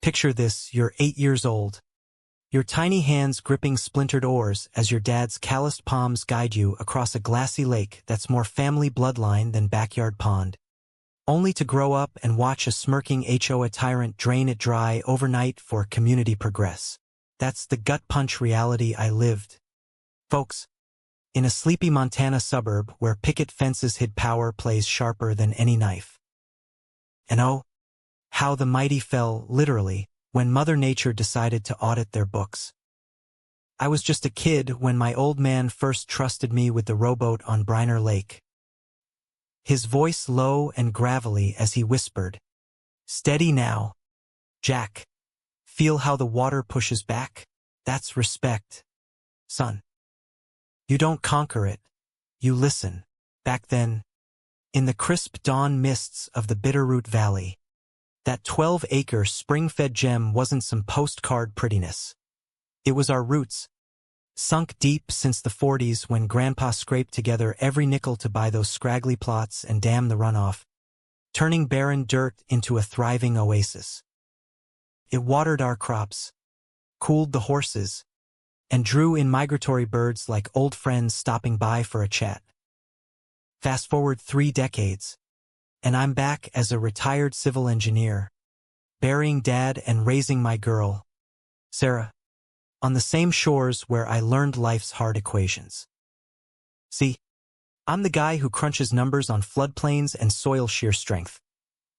Picture this, you're 8 years old. Your tiny hands gripping splintered oars as your dad's calloused palms guide you across a glassy lake that's more family bloodline than backyard pond. Only to grow up and watch a smirking HOA tyrant drain it dry overnight for community progress. That's the gut-punch reality I lived. Folks, in a sleepy Montana suburb where picket fences hid power plays sharper than any knife. And oh, how the mighty fell, literally, when Mother Nature decided to audit their books. I was just a kid when my old man first trusted me with the rowboat on Briner Lake. His voice low and gravelly as he whispered, "Steady now, Jack. Feel how the water pushes back? That's respect, son. You don't conquer it, you listen." Back then, in the crisp dawn mists of the Bitterroot Valley, that 12-acre spring-fed gem wasn't some postcard prettiness. It was our roots, sunk deep since the 40s when Grandpa scraped together every nickel to buy those scraggly plots and dam the runoff, turning barren dirt into a thriving oasis. It watered our crops, cooled the horses, and drew in migratory birds like old friends stopping by for a chat. Fast forward 3 decades, and I'm back as a retired civil engineer, burying Dad and raising my girl, Sarah, on the same shores where I learned life's hard equations. See, I'm the guy who crunches numbers on floodplains and soil shear strength.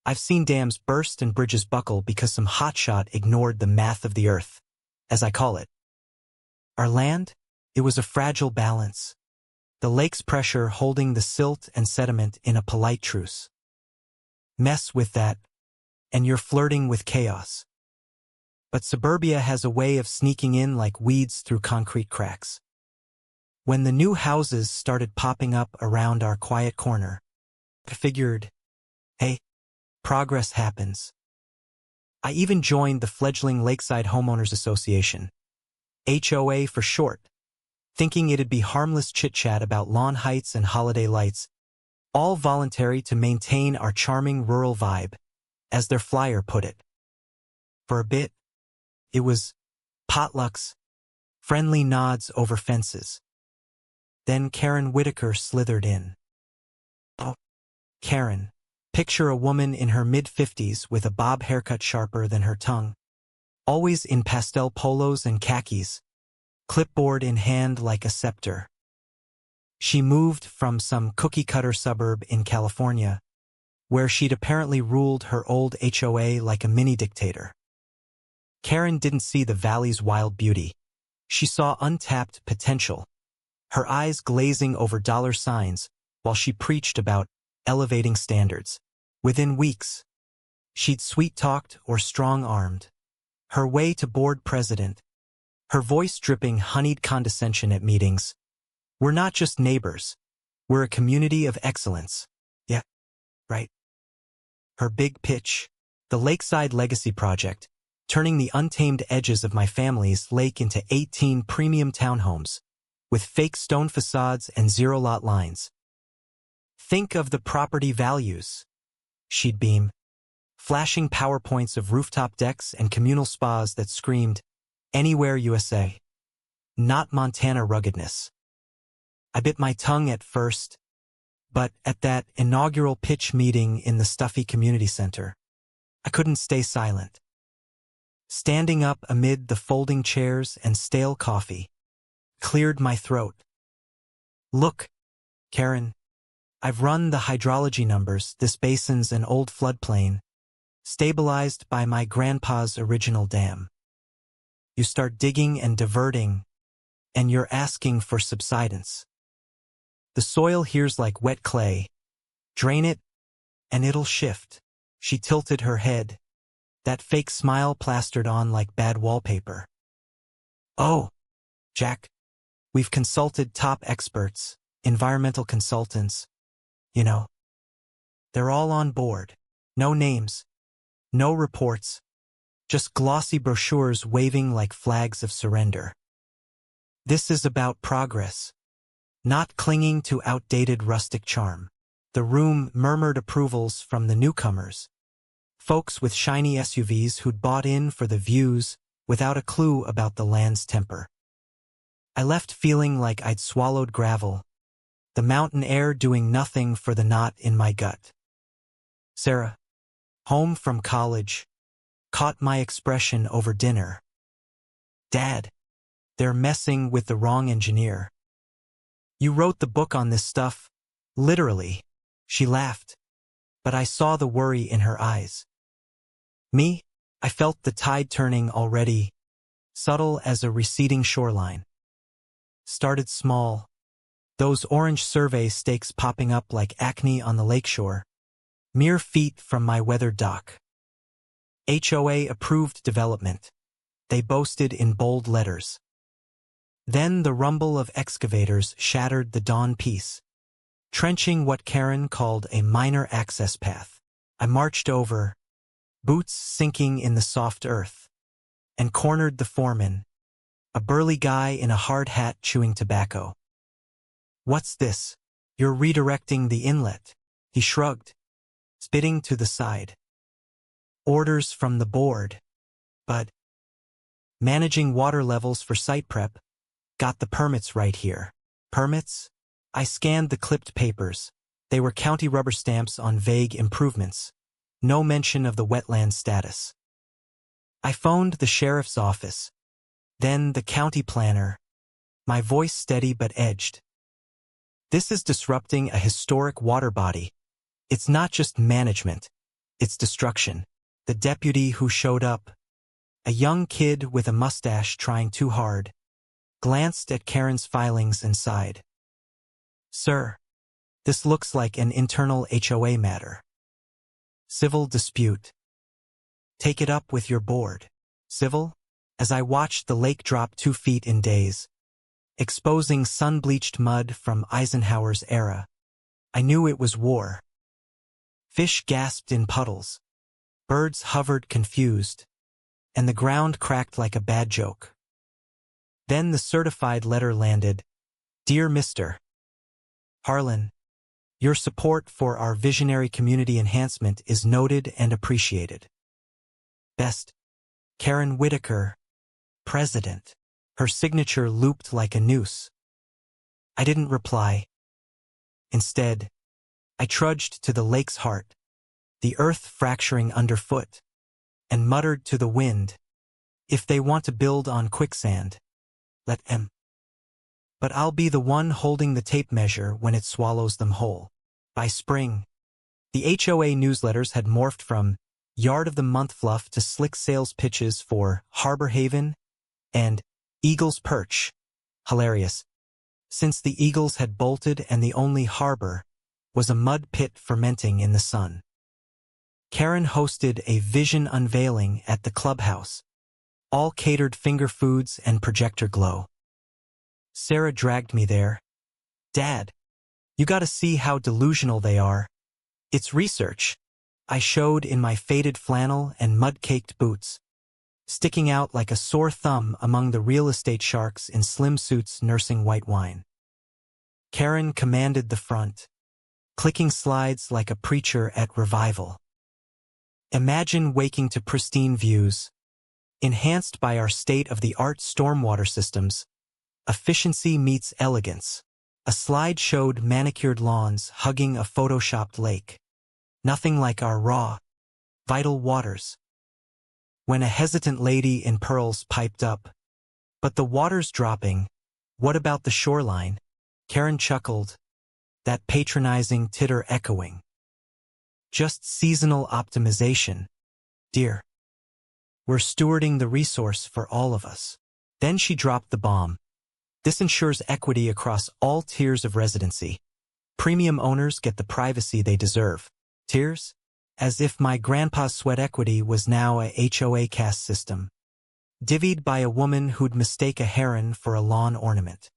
I've seen dams burst and bridges buckle because some hotshot ignored the math of the earth, as I call it. Our land? It was a fragile balance, the lake's pressure holding the silt and sediment in a polite truce. Mess with that, and you're flirting with chaos. But suburbia has a way of sneaking in like weeds through concrete cracks. When the new houses started popping up around our quiet corner, I figured, hey, progress happens. I even joined the fledgling Lakeside Homeowners Association, HOA for short, thinking it'd be harmless chit-chat about lawn heights and holiday lights, all voluntary to maintain our charming rural vibe, as their flyer put it. For a bit, it was potlucks, friendly nods over fences. Then Karen Whitaker slithered in. Oh, Karen. Picture a woman in her mid-50s with a bob haircut sharper than her tongue, always in pastel polos and khakis, clipboard in hand like a scepter. She moved from some cookie-cutter suburb in California, where she'd apparently ruled her old HOA like a mini-dictator. Karen didn't see the valley's wild beauty. She saw untapped potential, her eyes glazing over dollar signs while she preached about elevating standards. Within weeks, she'd sweet-talked or strong-armed her way to board president, her voice dripping honeyed condescension at meetings. We're not just neighbors. We're a community of excellence. Yeah, right. Her big pitch, the Lakeside Legacy Project, turning the untamed edges of my family's lake into 18 premium townhomes, with fake stone facades and zero-lot lines. Think of the property values, she'd beam, flashing PowerPoints of rooftop decks and communal spas that screamed, "Anywhere USA." Not Montana ruggedness. I bit my tongue at first, but at that inaugural pitch meeting in the stuffy community center, I couldn't stay silent. Standing up amid the folding chairs and stale coffee cleared my throat. "Look, Karen, I've run the hydrology numbers. This basin's an old floodplain, stabilized by my grandpa's original dam. You start digging and diverting, and you're asking for subsidence. The soil here's like wet clay. Drain it, and it'll shift." She tilted her head, that fake smile plastered on like bad wallpaper. "Oh, Jack, we've consulted top experts, environmental consultants. You know, they're all on board. No names, no reports, just glossy brochures waving like flags of surrender. This is about progress, not clinging to outdated rustic charm." The room murmured approvals from the newcomers, Folks with shiny SUVs who'd bought in for the views without a clue about the land's temper. I left feeling like I'd swallowed gravel, the mountain air doing nothing for the knot in my gut. Sarah, home from college, caught my expression over dinner. Dad, they're messing with the wrong engineer. You wrote the book on this stuff, literally. She laughed, but I saw the worry in her eyes. Me, I felt the tide turning already, subtle as a receding shoreline. Started small, those orange survey stakes popping up like acne on the lakeshore, mere feet from my weathered dock. HOA approved development, they boasted in bold letters. Then the rumble of excavators shattered the dawn peace, trenching what Karen called a minor access path. I marched over, boots sinking in the soft earth, and cornered the foreman, a burly guy in a hard hat chewing tobacco. What's this? You're redirecting the inlet, he shrugged, spitting to the side. Orders from the board, but managing water levels for site prep, got the permits right here. Permits? I scanned the clipped papers. They were county rubber stamps on vague improvements. No mention of the wetland status. I phoned the sheriff's office, then the county planner, my voice steady but edged. This is disrupting a historic water body. It's not just management, it's destruction. The deputy who showed up, a young kid with a mustache trying too hard, glanced at Karen's filings and sighed. Sir, this looks like an internal HOA matter. Civil dispute. Take it up with your board. Civil? As I watched the lake drop 2 feet in days, exposing sun-bleached mud from Eisenhower's era, I knew it was war. Fish gasped in puddles. Birds hovered confused, and the ground cracked like a bad joke. Then the certified letter landed. Dear Mr. Harlan, your support for our visionary community enhancement is noted and appreciated. Best, Karen Whitaker, President. Her signature looped like a noose. I didn't reply. Instead, I trudged to the lake's heart, the earth fracturing underfoot, and muttered to the wind, if they want to build on quicksand, let them. But I'll be the one holding the tape measure when it swallows them whole. By spring, the HOA newsletters had morphed from Yard of the Month fluff to slick sales pitches for Harbor Haven and Eagle's Perch. Hilarious, since the eagles had bolted and the only harbor was a mud pit fermenting in the sun. Karen hosted a vision unveiling at the clubhouse, all catered finger foods and projector glow. Sarah dragged me there. Dad, you gotta see how delusional they are. It's research, I showed in my faded flannel and mud-caked boots, sticking out like a sore thumb among the real estate sharks in slim suits nursing white wine. Karen commanded the front, clicking slides like a preacher at revival. Imagine waking to pristine views, enhanced by our state-of-the-art stormwater systems. Efficiency meets elegance. A slide showed manicured lawns hugging a photoshopped lake. Nothing like our raw, vital waters. When a hesitant lady in pearls piped up, but the water's dropping, what about the shoreline? Karen chuckled, that patronizing titter echoing. Just seasonal optimization, dear. We're stewarding the resource for all of us. Then she dropped the bomb. This ensures equity across all tiers of residency. Premium owners get the privacy they deserve. Tiers? As if my grandpa's sweat equity was now a HOA caste system, divvied by a woman who'd mistake a heron for a lawn ornament.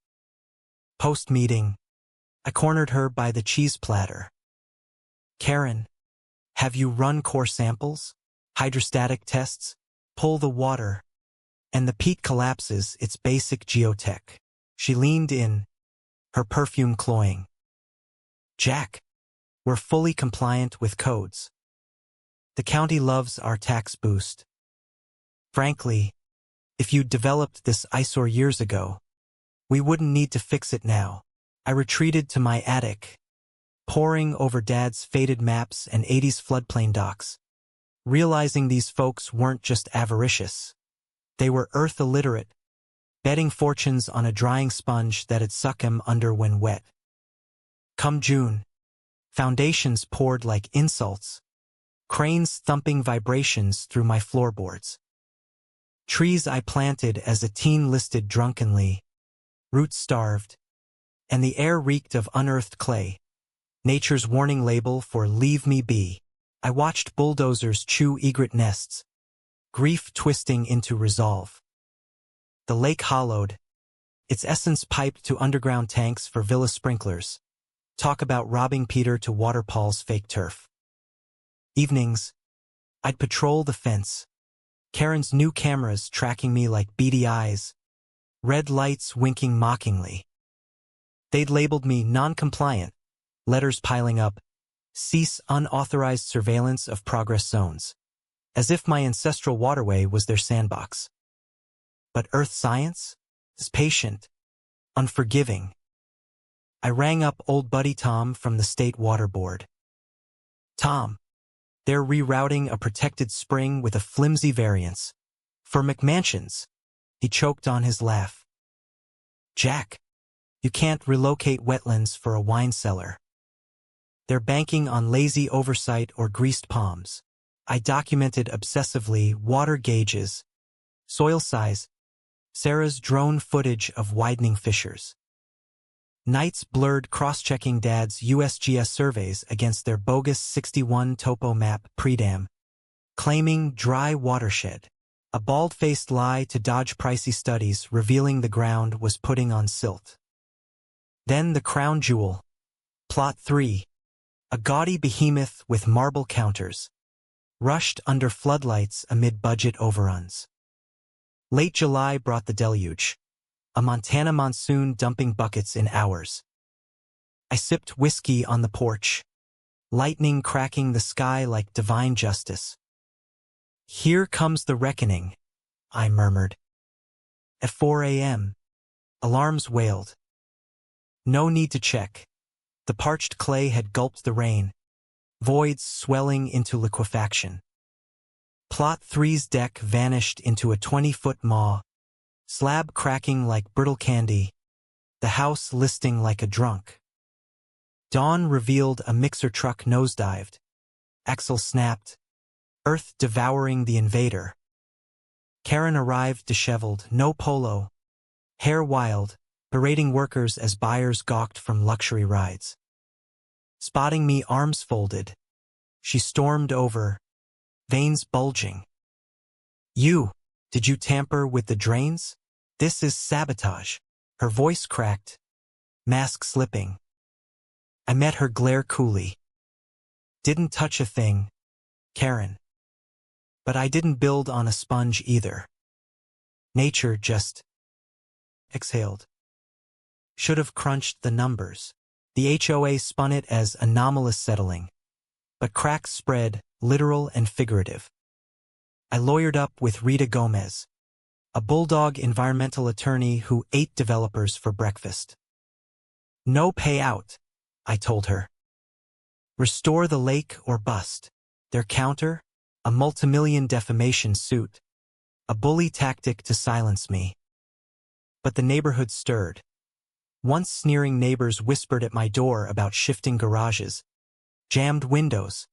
Post-meeting, I cornered her by the cheese platter. Karen, have you run core samples? Hydrostatic tests? Pull the water, and the peat collapses. It's basic geotech. She leaned in, her perfume cloying. Jack, we're fully compliant with codes. The county loves our tax boost. Frankly, if you'd developed this eyesore years ago, we wouldn't need to fix it now. I retreated to my attic, poring over Dad's faded maps and 80s floodplain docs, realizing these folks weren't just avaricious. They were earth illiterate, betting fortunes on a drying sponge that'd suck 'em under when wet. Come June, foundations poured like insults, cranes thumping vibrations through my floorboards. Trees I planted as a teen listed drunkenly, roots starved, and the air reeked of unearthed clay, nature's warning label for leave me be. I watched bulldozers chew egret nests, grief twisting into resolve. The lake hollowed, its essence piped to underground tanks for villa sprinklers. Talk about robbing Peter to water Paul's fake turf. Evenings, I'd patrol the fence, Karen's new cameras tracking me like beady eyes, red lights winking mockingly. They'd labeled me non-compliant, letters piling up, cease unauthorized surveillance of progress zones, as if my ancestral waterway was their sandbox. But earth science is patient, unforgiving. I rang up old buddy Tom from the state water board. Tom, they're rerouting a protected spring with a flimsy variance. For McMansions, he choked on his laugh. Jack, you can't relocate wetlands for a wine cellar. They're banking on lazy oversight or greased palms. I documented obsessively water gauges, soil size, Sarah's drone footage of widening fissures. Nights blurred cross-checking Dad's USGS surveys against their bogus 61 topo map pre-dam, claiming dry watershed. A bald-faced lie to dodge pricey studies revealing the ground was putting on silt. Then the crown jewel, Plot 3, a gaudy behemoth with marble counters, rushed under floodlights amid budget overruns. Late July brought the deluge, a Montana monsoon dumping buckets in hours. I sipped whiskey on the porch, lightning cracking the sky like divine justice. Here comes the reckoning, I murmured. At 4 a.m., alarms wailed. No need to check. The parched clay had gulped the rain, voids swelling into liquefaction. Plot 3's deck vanished into a 20-foot maw, slab cracking like brittle candy, the house listing like a drunk. Dawn revealed a mixer truck nosedived, axle snapped, earth devouring the invader. Karen arrived disheveled, no polo, hair wild, berating workers as buyers gawked from luxury rides. Spotting me arms folded, she stormed over, veins bulging. Did you tamper with the drains? This is sabotage. Her voice cracked, mask slipping. I met her glare coolly. Didn't touch a thing, Karen. But I didn't build on a sponge either. Nature just exhaled. Should have crunched the numbers. The HOA spun it as anomalous settling. But cracks spread, literal and figurative. I lawyered up with Rita Gomez, a bulldog environmental attorney who ate developers for breakfast. No payout, I told her. Restore the lake or bust. Their counter? A multimillion defamation suit. A bully tactic to silence me. But the neighborhood stirred. Once sneering neighbors whispered at my door about shifting garages, jammed windows.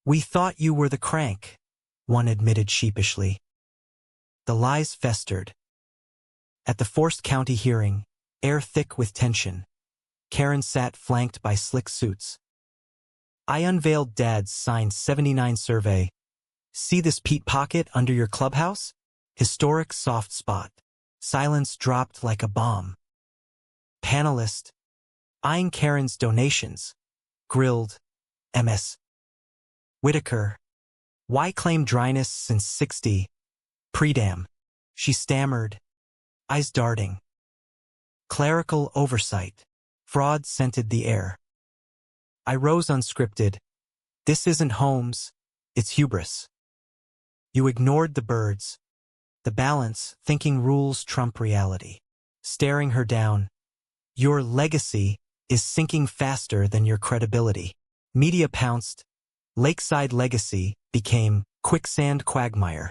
We thought you were the crank, one admitted sheepishly. The lies festered. At the forced county hearing, air thick with tension, Karen sat flanked by slick suits. I unveiled Dad's signed 79 survey. See this peat pocket under your clubhouse? Historic soft spot. Silence dropped like a bomb. Panelist, eyeing Karen's donations, grilled, MS. Whitaker, why claim dryness since 60? Pre-dam, she stammered, eyes darting. Clerical oversight, fraud scented the air. I rose unscripted. This isn't Holmes, It's hubris. You ignored the birds, the balance, thinking rules trump reality. Staring her down, your legacy is sinking faster than your credibility. Media pounced. Lakeside Legacy became quicksand quagmire.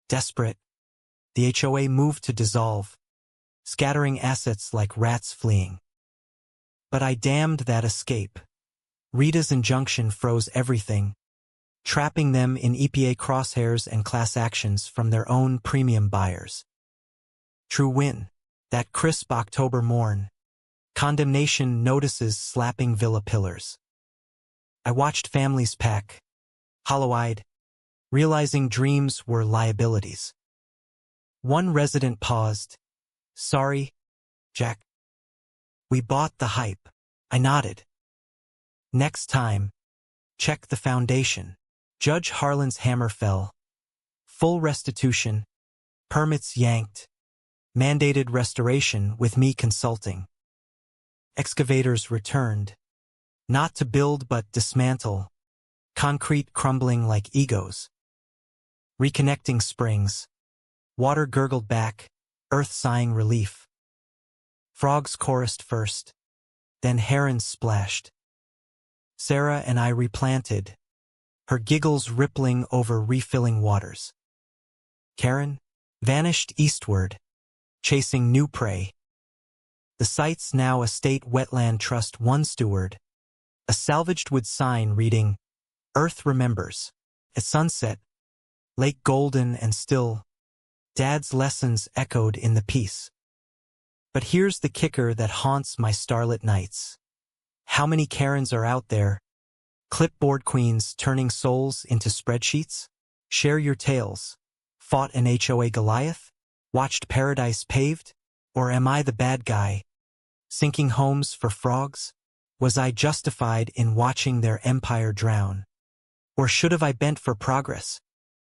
Desperate, the HOA moved to dissolve, scattering assets like rats fleeing. But I damned that escape. Rita's injunction froze everything, trapping them in EPA crosshairs and class actions from their own premium buyers. True win. That crisp October morn. Condemnation notices slapping villa pillars. I watched families pack, hollow-eyed, realizing dreams were liabilities. One resident paused. Sorry, Jack. We bought the hype. I nodded. Next time, check the foundation. Judge Harlan's hammer fell. Full restitution, permits yanked, mandated restoration with me consulting. Excavators returned, not to build but dismantle, concrete crumbling like egos. Reconnecting springs, water gurgled back, earth sighing relief. Frogs chorused first, then herons splashed. Sarah and I replanted, her giggles rippling over refilling waters. Karen vanished eastward, chasing new prey. The site's now a state wetland trust one steward, a salvaged wood sign reading, Earth Remembers. At sunset, lake golden and still, Dad's lessons echoed in the peace. But here's the kicker that haunts my starlit nights. How many Karens are out there? Clipboard queens turning souls into spreadsheets? Share your tales. Fought an HOA Goliath? Watched paradise paved? Or am I the bad guy? Sinking homes for frogs? Was I justified in watching their empire drown? Or should have I bent for progress?